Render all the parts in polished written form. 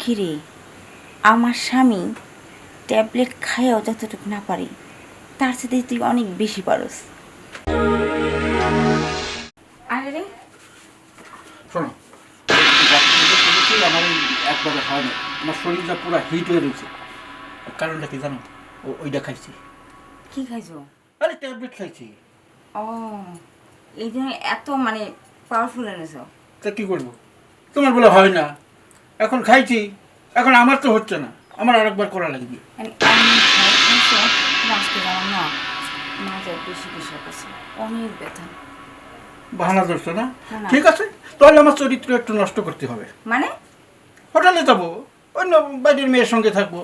কিরে, আমার স্বামী ট্যাবলেট খাইয়াও যতটুকু না পারি তার সাথে তুই অনেক বেশি পারস। আরে রে শোনো, আমার এই একবারে হয় না, আমার শরীরটা পুরো হিট হয়ে রয়েছে। কারণটা কি জানো? ওইটা খাইছি। কি খাইছো? আরে ট্যাবলেট খাইছি। ও, এই জন্য এত মানে পাওয়ারফুল এনেছো। তা কি করবো? তোমার বলে হয় না, এখন খাইছি, এখন আমার তো হচ্ছে না, আমার আরেকবার করা লাগবে। আজকে জানো না, মাজার বেশি বেশি আছে, অনেক ব্যথা। বাহানা ধরছো না? না। ঠিক আছে, তাহলে আমার চরিত্র একটু নষ্ট করতে হবে। মানে হোটেলে যাবো, অন্য বাড়ির মেয়ের সঙ্গে থাকবো।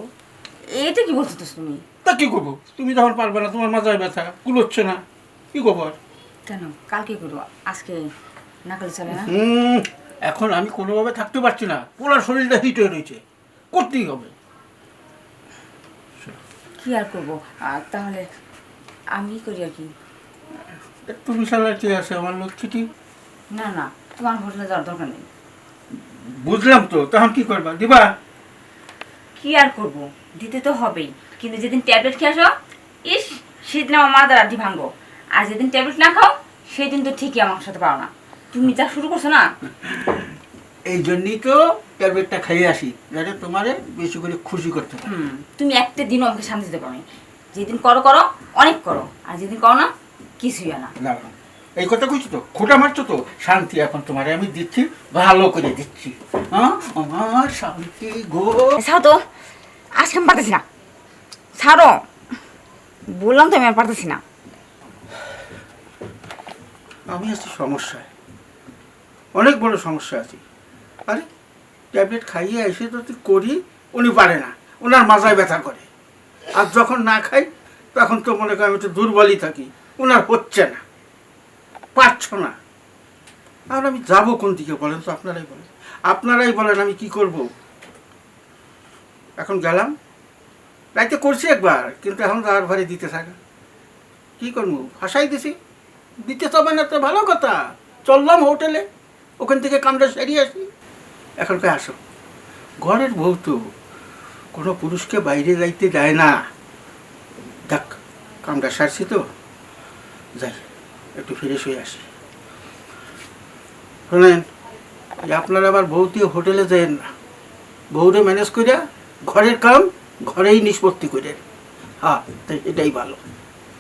এইটা কি বলছো তুমি? তা কি করবো? তুমি যখন পারবে না, তোমার মাজায় ব্যথা, কুলোচ্ছে না, কি করবো আর? কেন কালকে করবো, আজকে না করলে চলে না? এখন আমি কোনোভাবে থাকতে পারছি না, পুরো শরীরটা হিট হয়ে রয়েছে, করতেই হবে। কি আর করবো, তাহলে আমি করি আর কি। একটু বিশাল কি আছে আমার লক্ষ্মীটি। না না, তোমার হোটেলে যাওয়ার দরকার নেই। বুঝলাম তো, তখন কি করবা? দিবা? কি আর করবো, দিতে তো হবেই, কিন্তু যেদিন ট্যাবলেট খেয়ে আসো, ইস, সেদিন আমার মাথার আড্ডি ভাঙবো। আর যেদিন ট্যাবলেট না খাও, সেদিন তো ঠিকই আমার সাথে পাও না। তুমি যা শুরু করছো না। এই জন্যই তো ট্যাবলেটটা খাইয়ে আসি, যাতে তোমারে বেশি করে খুশি করতে পারি। তুমি একটা দিনও আমাকে শান্তি দিতে পারো না। যেদিন করো করো, অনেক করো, আর যেদিন করো না, কিছুই হয় না। না, এই কথা কইছো তো, খোটা মারছো তো। শান্তি এখন তোমারে আমি দিচ্ছি, ভালো করে দিচ্ছি। হ্যাঁ, আমার শান্তি গো। ছাড়ো তো, আজকে আমি পারতেছি না। ছাড়ো, বললাম তো আমি আর পারতেছি না। আমি আছি সমস্যায়, অনেক বড় সমস্যা আছি। আরে ট্যাবলেট খাইয়ে এসে তো তুই করি, উনি পারে না, ওনার মাথায় ব্যথা করে। আর যখন না খাই তখন তো মনে করি আমি একটু দুর্বলই থাকি, ওনার হচ্ছে না, পারছ না। আর আমি যাবো কোন দিকে বলেন তো? আপনারাই বলেন আমি কি করব? এখন গেলাম, রাইতে করছি একবার, কিন্তু এখন আর ভারে দিতে থাকা, কি করবো? ভাষাই দিতে হবে না তো ভালো কথা। চললাম হোটেলে, ওখান থেকে কামড়া সেরিয়ে আসি। এখন কে আসো, ঘরের বউ তো, কোনো পুরুষকে বাইরে যাইতে দেয় না। দেখ, কামটা সারছি তো, যাই একটু ফ্রেশ হয়ে আসি। শোনেন, আপনারা আবার বউ দিয়ে হোটেলে যাইেন না, বউরে ম্যানেজ করিয়া ঘরের কাম ঘরেই নিষ্পত্তি করেন। হ্যাঁ, এটাই ভালো।